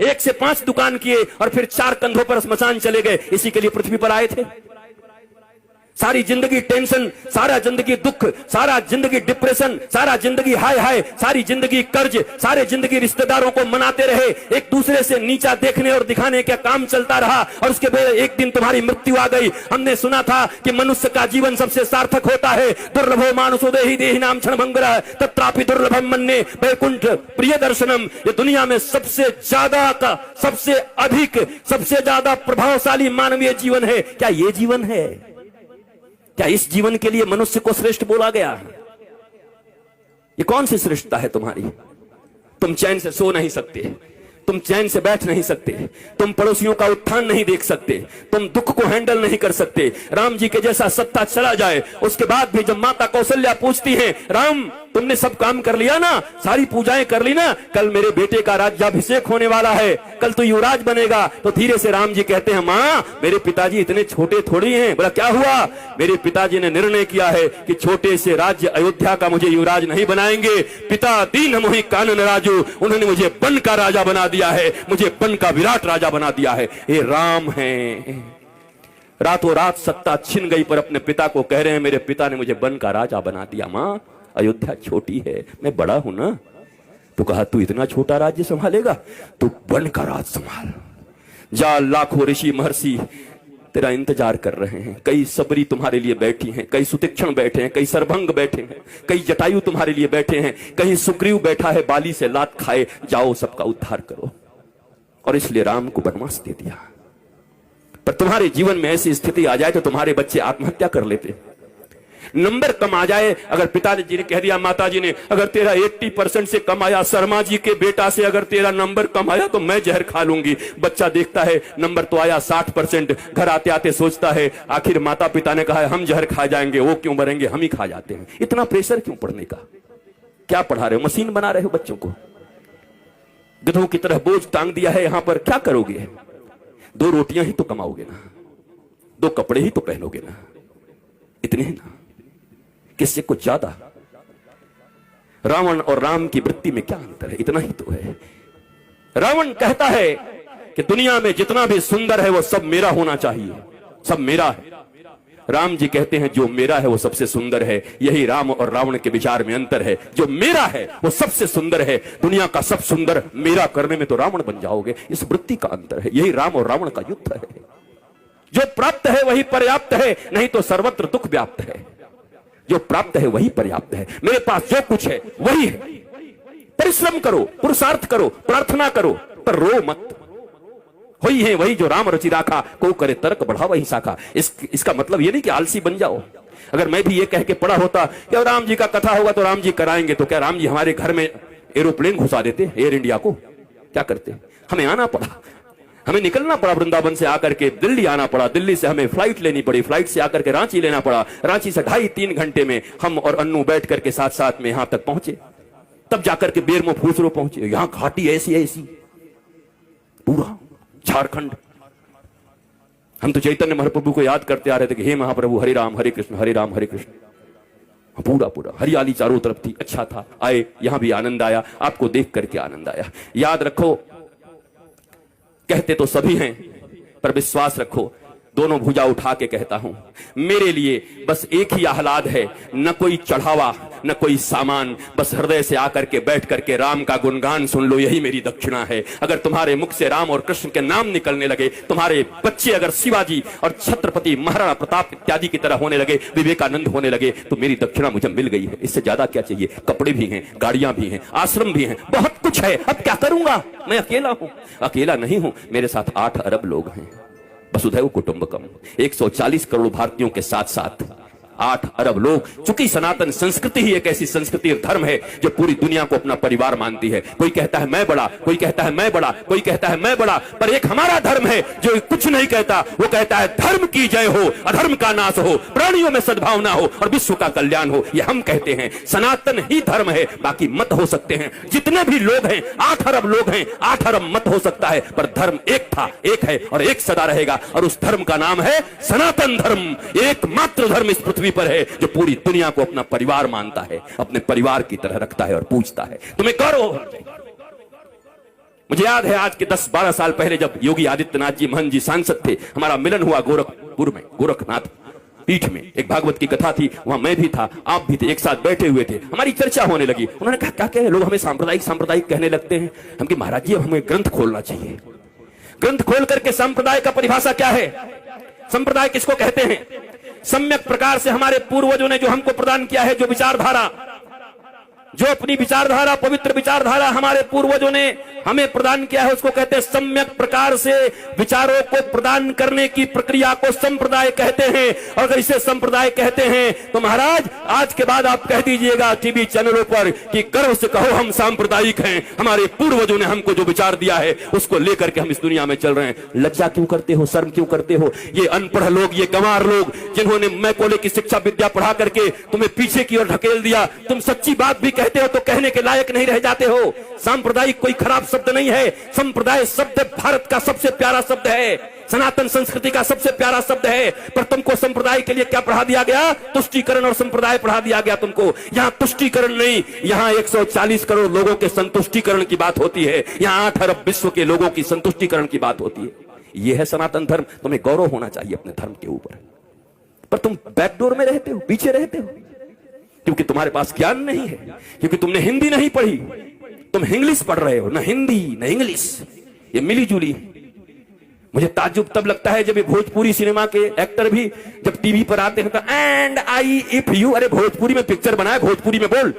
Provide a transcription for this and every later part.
1 से 5 दुकान किए और फिर 4 कंधों पर स्मशान चले गए। इसी के लिए पृथ्वी पर आए थे। सारी जिंदगी टेंशन, सारा जिंदगी दुख, सारा जिंदगी डिप्रेशन, सारा जिंदगी हाय हाय, सारी जिंदगी कर्ज, सारे जिंदगी रिश्तेदारों को मनाते रहे, एक दूसरे से नीचा देखने और दिखाने का काम चलता रहा और उसके बाद एक दिन तुम्हारी मृत्यु आ गई। हमने सुना था कि मनुष्य का जीवन सबसे सार्थक होता है। दुर्लभो मानुषो देहि देहि नाम क्षणभंगुरः तत्रापि दुर्लभम मन्ये वैकुंठ प्रिय दर्शनम। ये दुनिया में सबसे ज्यादा का, सबसे अधिक, सबसे ज्यादा प्रभावशाली मानवीय जीवन है। क्या ये जीवन है? क्या इस जीवन के लिए मनुष्य को श्रेष्ठ बोला गया? ये कौन सी श्रेष्ठता है तुम्हारी? तुम चैन से सो नहीं सकते, तुम चैन से बैठ नहीं सकते, तुम पड़ोसियों का उत्थान नहीं देख सकते, तुम दुख को हैंडल नहीं कर सकते। राम जी के जैसा सत्ता चला जाए, उसके बाद भी जब माता कौशल्या पूछती हैं, राम तुमने सब काम कर लिया ना, सारी पूजाएं कर ली ना, कल मेरे बेटे का राज्याभिषेक होने वाला है, कल तो युवराज बनेगा। तो धीरे से राम जी कहते हैं, मां मेरे पिताजी इतने छोटे थोड़ी हैं। बोला क्या हुआ? मेरे पिताजी ने निर्णय किया है कि छोटे से राज्य अयोध्या का मुझे युवराज नहीं बनाएंगे। पिता दीन मोहि कानन राजू, उन्होंने मुझे बन का राजा बना दिया है, मुझे बन का विराट राजा बना दिया है। ये राम है। रातों रात सत्ता छिन गई पर अपने पिता को कह रहे हैं, मेरे पिता ने मुझे बन का राजा बना दिया। मां अयोध्या छोटी है, मैं बड़ा हूं ना। तो कहा तू इतना छोटा राज्य संभालेगा, तू बन का राज संभाल। जा, लाखों ऋषि महर्षि तेरा इंतजार कर रहे हैं। कई सबरी तुम्हारे लिए बैठी हैं, कई सुतीक्षण बैठे हैं, कई सरभंग बैठे हैं, कई जटायु तुम्हारे लिए बैठे हैं, कहीं सुग्रीव बैठा है बाली से लात खाए। जाओ सबका उद्धार करो। और इसलिए राम को वनवास दे दिया। पर तुम्हारे जीवन में ऐसी स्थिति आ जाए तो तुम्हारे बच्चे आत्महत्या कर लेते। नंबर कम आ जाए, अगर पिताजी ने कह दिया, माता जी ने अगर तेरा 80% से कम आया, शर्मा जी के बेटा से अगर तेरा नंबर कम आया तो मैं जहर खा लूंगी। बच्चा देखता है नंबर तो आया 60%, घर आते आते सोचता है आखिर माता पिता ने कहा है हम जहर खा जाएंगे, वो क्यों मरेंगे, हम ही खा जाते हैं। इतना प्रेशर क्यों पढ़ने का? क्या पढ़ा रहे हो? मशीन बना रहे हो बच्चों को? गधों की तरह बोझ टांग दिया है यहां पर, क्या करोगे? 2 रोटियां ही तो कमाओगे ना, 2 कपड़े ही तो पहनोगे ना, इतने ही ना, किससे कुछ ज्यादा? रावण और राम की वृत्ति में क्या अंतर है? इतना ही तो है। रावण कहता है कि दुनिया में जितना भी सुंदर है वो सब मेरा होना चाहिए, सब मेरा है। राम जी कहते हैं जो मेरा है वो सबसे सुंदर है। यही राम और रावण के विचार में अंतर है। जो मेरा है वो सबसे सुंदर है, दुनिया का सब सुंदर मेरा करने में तो रावण बन जाओगे। इस वृत्ति का अंतर है। यही राम और रावण का युद्ध है। जो प्राप्त है वही पर्याप्त है, नहीं तो सर्वत्र दुख व्याप्त है। जो प्राप्त है वही पर्याप्त है। मेरे पास जो कुछ है वही है। परिश्रम करो, पुरुषार्थ करो, प्रार्थना करो, पर रो मत। वही है वही जो राम रचि राखा, को करे तर्क बढ़ा वही शाखा। इसका मतलब ये नहीं कि आलसी बन जाओ। अगर मैं भी ये कह के पढ़ा होता कि राम जी का कथा होगा तो राम जी कराएंगे, तो क्या राम जी हमारे घर में एरोप्लेन घुसा देते, एयर इंडिया को? क्या करते? हमें आना पड़ा, हमें निकलना पड़ा, वृंदावन से आकर के दिल्ली आना पड़ा, दिल्ली से हमें फ्लाइट लेनी पड़ी, फ्लाइट से आकर के रांची लेना पड़ा, रांची से 2.5-3 घंटे में हम और अन्नू बैठ करके साथ साथ में यहां तक पहुंचे। तब जाकर के बेरमो फूसरो पहुंचे। यहां घाटी ऐसी पूरा झारखंड। हम तो चैतन्य महाप्रभु को याद करते आ रहे थे कि हे महाप्रभु हरे राम हरे कृष्ण हरे राम हरे कृष्ण। पूरा हरियाली चारों तरफ थी, अच्छा था। आए, यहां भी आनंद आया, आपको देख करके आनंद आया। याद रखो, कहते तो सभी हैं पर विश्वास रखो, दोनों भुजा उठा के कहता हूं, मेरे लिए बस एक ही आह्लाद है, न कोई चढ़ावा न कोई सामान, बस हृदय से आकर के बैठ करके राम का गुणगान सुन लो, यही मेरी दक्षिणा है। अगर तुम्हारे मुख से राम और कृष्ण के नाम निकलने लगे, तुम्हारे बच्चे अगर शिवाजी और छत्रपति महाराणा प्रताप इत्यादि की तरह होने लगे, विवेकानंद होने लगे, तो मेरी दक्षिणा मुझे मिल गई है। इससे ज्यादा क्या चाहिए? कपड़े भी हैं, गाड़ियां भी हैं, आश्रम भी हैं, बहुत कुछ है। अब क्या करूंगा? मैं अकेला हूं। अकेला नहीं हूं, मेरे साथ 8 अरब लोग हैं। वसुधैव कुटुंबकम, 140 करोड़ भारतीयों के साथ साथ 8 अरब लोग। चूंकि सनातन संस्कृति ही एक ऐसी संस्कृति और धर्म है जो पूरी दुनिया को अपना परिवार मानती है। कोई कहता है मैं बड़ा, कोई कहता है मैं बड़ा, कोई कहता है मैं बड़ा, पर एक हमारा धर्म है जो कुछ नहीं कहता। वो कहता है धर्म की जय हो, अधर्म का नाश हो, प्राणियों में सद्भावना हो और विश्व का कल्याण हो। ये हम कहते हैं, सनातन ही धर्म है। बाकी मत हो सकते हैं, जितने भी लोग हैं, 8 अरब लोग हैं, 8 अरब मत हो सकता है, पर धर्म एक था, एक है और एक सदा रहेगा। और उस धर्म का नाम है सनातन धर्म। एकमात्र धर्म इस पृथ्वी पर है जो पूरी दुनिया को अपना परिवार मानता है, अपने परिवार की तरह रखता है और पूजता है। तुम्हें करो, मुझे याद है आज के 10-12 साल पहले जब योगी आदित्यनाथ जी महंत जी सांसद थे, हमारा मिलन हुआ गोरखपुर में, गोरखनाथ पीठ में। एक भागवत की कथा थी, वहां मैं भी था, आप भी थे, एक साथ बैठे हुए थे। हमारी चर्चा होने लगी। उन्होंने कहा क्या कहे, लोग हमें सांप्रदायिक सांप्रदायिक कहने लगते हैं। हम कि महाराज जी अब हमें ग्रंथ खोलना चाहिए। ग्रंथ खोल करके संप्रदाय का परिभाषा क्या है, संप्रदाय किसको कहते हैं। सम्यक प्रकार से हमारे पूर्वजों ने जो हमको प्रदान किया है, जो विचारधारा, जो अपनी विचारधारा, पवित्र विचारधारा हमारे पूर्वजों ने हमें प्रदान किया है, उसको कहते हैं सम्यक प्रकार से विचारों को प्रदान करने की प्रक्रिया को संप्रदाय कहते हैं। और अगर इसे संप्रदाय कहते हैं तो महाराज आज के बाद आप कह दीजिएगा टीवी चैनलों पर कि गर्व से कहो हम सांप्रदायिक हैं, हमारे पूर्वजों ने हमको जो विचार दिया है उसको लेकर के हम इस दुनिया में चल रहे हैं। लज्जा क्यों करते हो, शर्म क्यों करते हो? ये अनपढ़ लोग, ये गंवार लोग जिन्होंने मैकोले की शिक्षा विद्या पढ़ा करके तुम्हें पीछे की ओर ढकेल दिया, तुम सच्ची बात भी कहते हो तो कहने के लायक नहीं रह जाते हो। सांप्रदायिक कोई खराब शब्द नहीं है, संप्रदाय शब्द भारत का सबसे प्यारा शब्द है, सनातन संस्कृति का सबसे प्यारा शब्द है। पर तुमको संप्रदाय के लिए क्या पढ़ा दिया गया? तुष्टीकरण और संप्रदाय पढ़ा दिया गया तुमको। यहां तुष्टीकरण नहीं, यहां 140 करोड़ लोगों के संतुष्टीकरण की बात होती है, यहां 8 अरब विश्व के लोगों की संतुष्टीकरण की बात होती है। यह है सनातन धर्म। तुम्हें गौरव होना चाहिए अपने धर्म के ऊपर, पर तुम बैकडोर में रहते हो, पीछे रहते हो, क्योंकि तुम्हारे पास ज्ञान नहीं है, क्योंकि तुमने हिंदी नहीं पढ़ी, तुम इंग्लिश पढ़ रहे हो, ना हिंदी ना इंग्लिश, ये मिली जुली। मुझे ताज्जुब तब लगता है जब ये भोजपुरी सिनेमा के एक्टर भी जब टीवी पर आते हैं तो एंड आई इफ यू, अरे भोजपुरी में पिक्चर बनाए, भोजपुरी में बोल।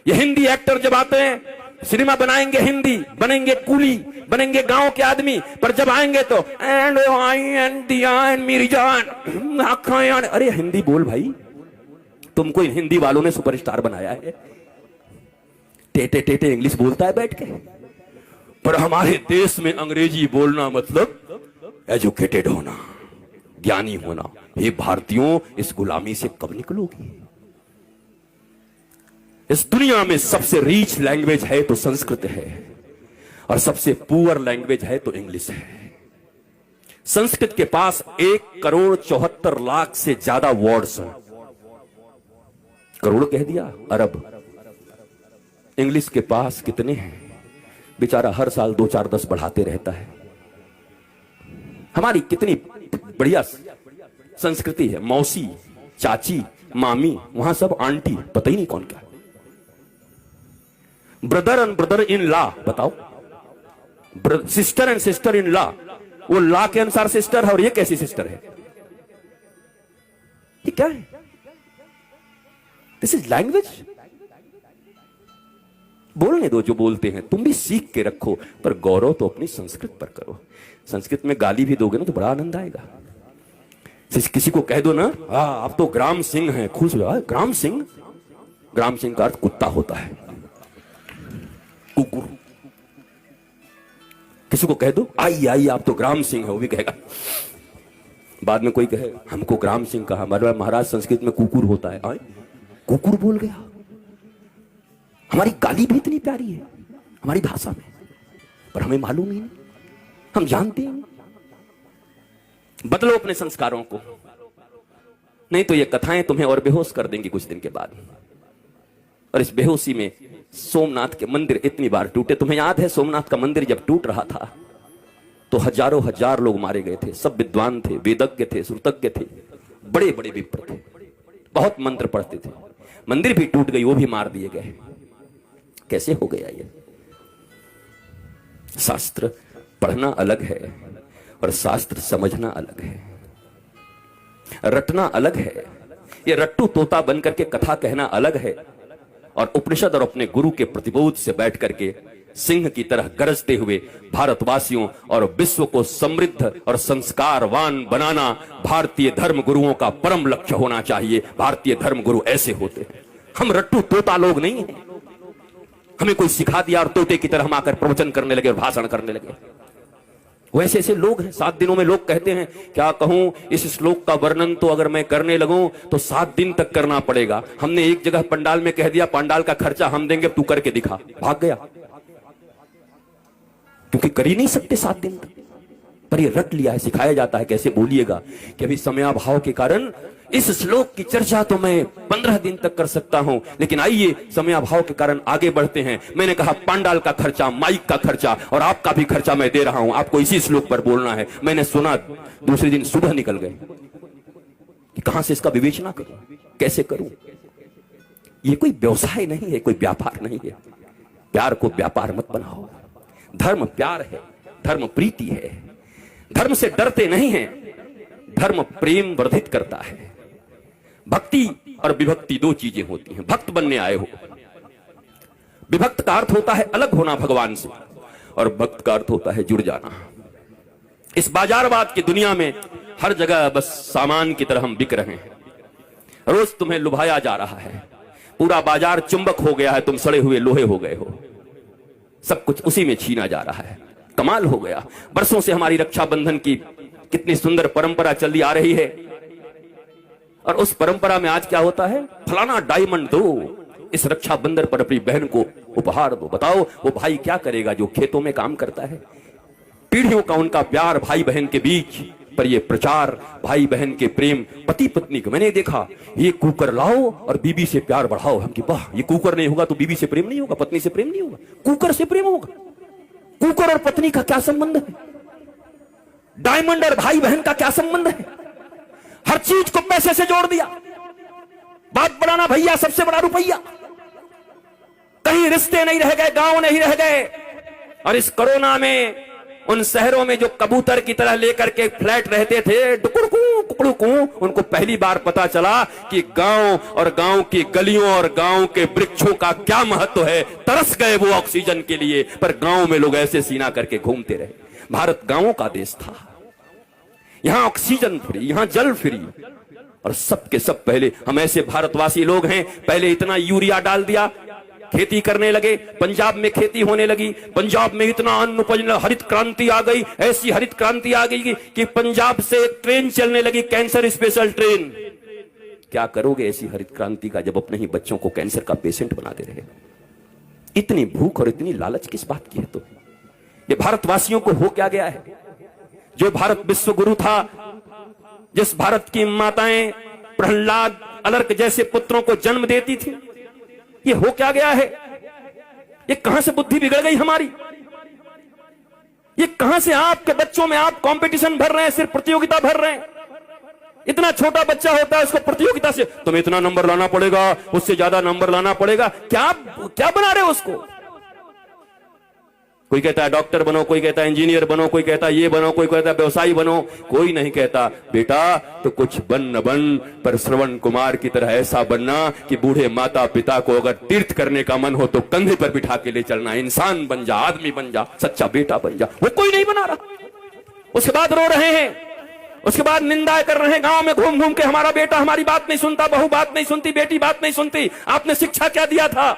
ये हिंदी एक्टर जब आते हैं, सिनेमा बनाएंगे हिंदी, बनेंगे कूली, बनेंगे गांव के आदमी, पर जब आएंगे तो एंड आई एंड दिया एंड मेरी जान, अरे हिंदी बोल भाई, तुमको इन हिंदी वालों ने सुपरस्टार बनाया है। टेटे टेटे इंग्लिश बोलता है बैठ के, पर हमारे देश में अंग्रेजी बोलना मतलब एजुकेटेड होना, ज्ञानी होना। ये भारतीयों, इस गुलामी से कब निकलोगी? इस दुनिया में सबसे रीच लैंग्वेज है तो संस्कृत है, और सबसे पुअर लैंग्वेज है तो इंग्लिश है। संस्कृत के पास 1,74,00,000 से ज्यादा वर्ड्स हैं। करोड़ कह दिया, अरब। इंग्लिश के पास कितने हैं? बेचारा हर साल 2-4-10 बढ़ाते रहता है। हमारी कितनी बढ़िया संस्कृति है, मौसी, चाची, मामी, वहां सब आंटी, पता ही नहीं कौन क्या। Brother and brother in law, बताओ, sister and sister in law, वो लॉ के अनुसार सिस्टर है और ये कैसी सिस्टर है? ये क्या है? This is language. बोलने दो जो बोलते हैं, तुम भी सीख के रखो, पर गौरव तो अपनी संस्कृत पर करो। संस्कृत में गाली भी दोगे ना तो बड़ा आनंद आएगा। किसी को कह दो ना, आप तो ग्राम सिंह हैं, खुश हो जाओ। ग्राम सिंह, ग्राम सिंह का अर्थ कुत्ता होता है, कुकुर। किसी को कह दो आई आई आप तो ग्राम सिंह है, वो भी कहेगा। बाद में कोई कहे हमको ग्राम सिंह कहा, महाराज संस्कृत में कुकुर होता है। आए कुकुर बोल गया। हमारी गाली भी इतनी प्यारी है हमारी भाषा में, पर हमें मालूम ही नहीं, हम जानते हैं। बदलो अपने संस्कारों को, नहीं तो ये कथाएं तुम्हें और बेहोश कर देंगी कुछ दिन के बाद। और इस बेहोशी में सोमनाथ के मंदिर इतनी बार टूटे। तुम्हें याद है सोमनाथ का मंदिर जब टूट रहा था तो हजारों हजार लोग मारे गए थे। सब विद्वान थे, वेदज्ञ थे, श्रुतज्ञ थे, बड़े बड़े विप्र थे, बहुत मंत्र पढ़ते थे। मंदिर भी टूट गई, वो भी मार दिए गए। कैसे हो गया ये? शास्त्र पढ़ना अलग है और शास्त्र समझना अलग है, रटना अलग है। ये रट्टू तोता बन करके कथा कहना अलग है, और उपनिषद और अपने गुरु के प्रतिबोध से बैठ करके सिंह की तरह गरजते हुए भारतवासियों और विश्व को समृद्ध और संस्कारवान बनाना भारतीय धर्म गुरुओं का परम लक्ष्य होना चाहिए। भारतीय धर्म गुरु ऐसे होते हैं। हम रट्टू तोता लोग नहीं हैं। हमें कोई सिखा दिया और तोते की तरह हम आकर प्रवचन करने लगे और भाषण करने लगे। वैसे ऐसे लोग हैं। 7 दिनों में लोग कहते हैं, क्या कहूं, इस श्लोक का वर्णन तो अगर मैं करने लगूं तो 7 दिन तक करना पड़ेगा। हमने एक जगह पंडाल में कह दिया पंडाल का खर्चा हम देंगे, तू करके दिखा। भाग गया, क्योंकि कर ही नहीं सकते 7 दिन तक। पर ये रट लिया है, सिखाया जाता है कैसे बोलिएगा कि अभी समयाभाव के कारण इस श्लोक की चर्चा तो मैं 15 दिन तक कर सकता हूं, लेकिन आइए समयाभाव के कारण आगे बढ़ते हैं। मैंने कहा पांडाल का खर्चा, माइक का खर्चा और आपका भी खर्चा मैं दे रहा हूं, आपको इसी श्लोक पर बोलना है। मैंने सुना, दूसरे दिन सुबह निकल गए कि कहां से इसका विवेचना करूं, कैसे करूं। ये कोई व्यवसाय नहीं है, कोई व्यापार नहीं है। प्यार को व्यापार मत बनाओ। धर्म प्यार है, धर्म प्रीति है, धर्म से डरते नहीं हैं, धर्म प्रेम वर्धित करता है। भक्ति और विभक्ति दो चीजें होती हैं। भक्त बनने आए हो, विभक्त का अर्थ होता है अलग होना भगवान से, और भक्त का अर्थ होता है जुड़ जाना। इस बाजारवाद की दुनिया में हर जगह बस सामान की तरह हम बिक रहे हैं। रोज तुम्हें लुभाया जा रहा है, पूरा बाजार चुंबक हो गया है, तुम सड़े हुए लोहे हो गए हो, सब कुछ उसी में छीना जा रहा है। कमाल हो गया। बरसों से हमारी रक्षाबंधन की कितनी सुंदर परंपरा चली आ रही है, और उस परंपरा में आज क्या होता है, फलाना डायमंड दो, इस रक्षाबंधन पर अपनी बहन को उपहार दो। बताओ वो भाई क्या करेगा जो खेतों में काम करता है। पीढ़ियों का उनका प्यार भाई बहन के बीच, पर ये प्रचार भाई बहन के प्रेम, पति पत्नी को मैंने देखा, ये कुकर लाओ और बीबी से प्यार बढ़ाओ। हम कि वाह, ये कुकर नहीं होगा तो बीबी से प्रेम नहीं होगा, पत्नी से प्रेम नहीं होगा, कुकर से प्रेम होगा। कुकर और पत्नी का क्या संबंध है? डायमंड और भाई बहन का क्या संबंध है? हर चीज को पैसे से जोड़ दिया। बात बनाना भैया, सबसे बड़ा रुपया। कहीं रिश्ते नहीं रह गए, गांव नहीं रह गए। और इस कोरोना में उन शहरों में जो कबूतर की तरह लेकर के फ्लैट रहते थे, कुकड़ू, उनको पहली बार पता चला कि गांव और गांव की गलियों और गांव के वृक्षों का क्या महत्व है। तरस गए वो ऑक्सीजन के लिए, पर गांव में लोग ऐसे सीना करके घूमते रहे। भारत गांवों का देश था, यहां ऑक्सीजन फ्री, यहां जल फ्री, और सबके सब पहले हम ऐसे भारतवासी लोग हैं, पहले इतना यूरिया डाल दिया, खेती करने लगे, पंजाब में खेती होने लगी, पंजाब में इतना अन्न उपज, हरित क्रांति आ गई, ऐसी हरित क्रांति आ गई कि पंजाब से एक ट्रेन चलने लगी, कैंसर स्पेशल ट्रेन। क्या करोगे ऐसी हरित क्रांति का, जब अपने ही बच्चों को कैंसर का पेशेंट बनाते रहे। इतनी भूख और इतनी लालच किस बात की है? तो ये भारतवासियों को हो क्या गया है? जो भारत विश्व गुरु था, जिस भारत की माताएं प्रहलाद, अलर्क जैसे पुत्रों को जन्म देती थी, ये हो क्या गया है? ये कहां से बुद्धि बिगड़ गई हमारी? ये कहां से आपके बच्चों में आप कंपटीशन भर रहे हैं, सिर्फ प्रतियोगिता भर रहे हैं। इतना छोटा बच्चा होता है, उसको प्रतियोगिता से तुम्हें इतना नंबर लाना पड़ेगा, उससे ज्यादा नंबर लाना पड़ेगा। क्या क्या बना रहे हो उसको? कोई कहता है डॉक्टर बनो, कोई कहता है इंजीनियर बनो, कोई कहता है ये बनो, कोई कहता है व्यवसायी बनो। कोई नहीं कहता बेटा तो कुछ बन न बन, पर श्रवण कुमार की तरह ऐसा बनना कि बूढ़े माता पिता को अगर तीर्थ करने का मन हो तो कंधे पर बिठा के ले चलना। इंसान बन जा, आदमी बन जा, सच्चा बेटा बन जा। वो कोई नहीं बना रहा। उसके बाद रो रहे हैं, उसके बाद निंदा कर रहे हैं गांव में घूम घूम के, हमारा बेटा हमारी बात नहीं सुनता, बहू बात नहीं सुनती, बेटी बात नहीं सुनती। आपने शिक्षा क्या दिया था?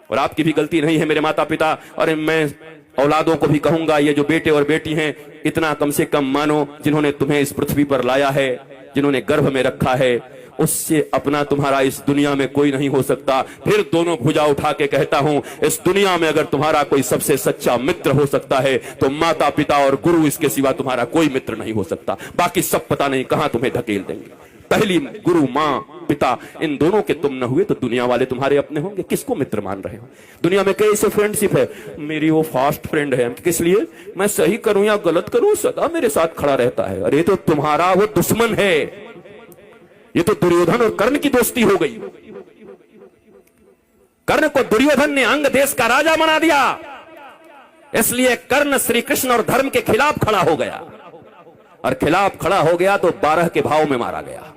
और आपकी भी गलती नहीं है मेरे माता पिता, और मैं औलादों को भी कहूंगा, ये जो बेटे और बेटी हैं, इतना कम से कम मानो, जिन्होंने तुम्हें इस पृथ्वी पर लाया है, जिन्होंने गर्भ में रखा है, उससे अपना तुम्हारा इस दुनिया में कोई नहीं हो सकता। फिर दोनों भुजा उठा के कहता हूं, इस दुनिया में अगर तुम्हारा कोई सबसे सच्चा मित्र हो सकता है तो माता पिता और गुरु, इसके सिवा तुम्हारा कोई मित्र नहीं हो सकता। बाकी सब पता नहीं कहां तुम्हें धकेल देंगे। पहली गुरु, मां, पिता, इन दोनों के तुम न हुए तो दुनिया वाले तुम्हारे अपने होंगे। किसको मित्र मान रहे हो? दुनिया में कैसे फ्रेंडशिप है? मेरी वो फास्ट फ्रेंड है। किस लिए? मैं सही करूं या गलत करूं, सदा मेरे साथ खड़ा रहता है। अरे तो तुम्हारा वो दुश्मन है। ये तो दुर्योधन और कर्ण की दोस्ती हो गई। कर्ण को दुर्योधन ने अंग देश का राजा बना दिया, इसलिए कर्ण श्री कृष्ण और धर्म के खिलाफ खड़ा हो गया, और खिलाफ खड़ा हो गया तो 12 के भाव में मारा गया।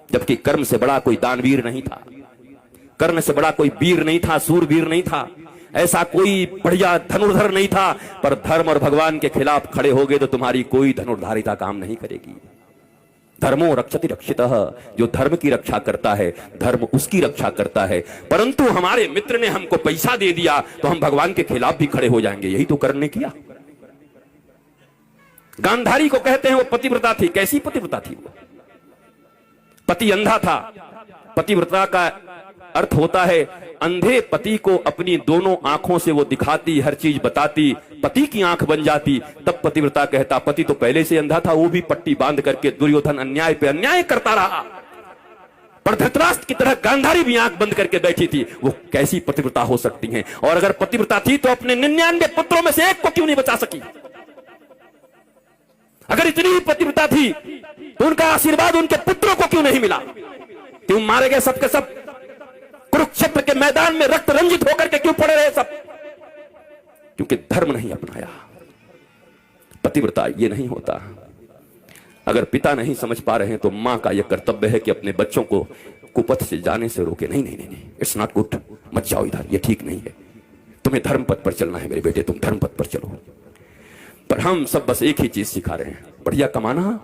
जबकि कर्ण से बड़ा कोई दानवीर नहीं था, कर्ण से बड़ा कोई वीर नहीं था, सूरवीर नहीं था, ऐसा कोई बढ़िया धनुर्धर नहीं था। पर धर्म और भगवान के खिलाफ खड़े हो गए तो तुम्हारी कोई धनुर्धारिता काम नहीं करेगी। धर्मो रक्षति रक्षितः, जो धर्म की रक्षा करता है, धर्म उसकी रक्षा करता है। परंतु हमारे मित्र ने हमको पैसा दे दिया तो हम भगवान के खिलाफ भी खड़े हो जाएंगे। यही तो कर्ण ने किया। गांधारी को कहते हैं वो पतिव्रता थी। कैसी पतिव्रता थी वो? पति अंधा था, पतिव्रता का अर्थ होता है अंधे पति को अपनी दोनों आंखों से वो दिखाती, हर चीज बताती, पति की आंख बन जाती। तब पतिव्रता कहता पति तो पहले से अंधा था, वो भी पट्टी बांध करके दुर्योधन अन्याय पे अन्याय करता रहा, पर धृतराष्ट्र की तरह गांधारी भी आंख बंद करके बैठी थी। वो कैसी पतिव्रता हो सकती हैं? और अगर पतिव्रता थी तो अपने 99 पुत्रों में से एक को क्यों नहीं बचा सकी? अगर इतनी ही पतिव्रता थी तो उनका आशीर्वाद उनके पुत्रों को क्यों नहीं मिला? क्यों मारे गए सबके सब? कुरुक्षेत्र के मैदान में रक्त रंजित होकर के क्यों पड़े रहे सब? क्योंकि धर्म नहीं अपनाया। पतिव्रता ये नहीं होता। अगर पिता नहीं समझ पा रहे हैं तो मां का यह कर्तव्य है कि अपने बच्चों को कुपथ से जाने से रोके। नहीं नहीं नहीं नहीं, इट्स नॉट गुड, मत जाओ इधर, ये ठीक नहीं है, तुम्हें धर्म पथ पर चलना है मेरे बेटे, तुम धर्म पथ पर चलो। पर हम सब बस एक ही चीज सिखा रहे हैं, बढ़िया कमाना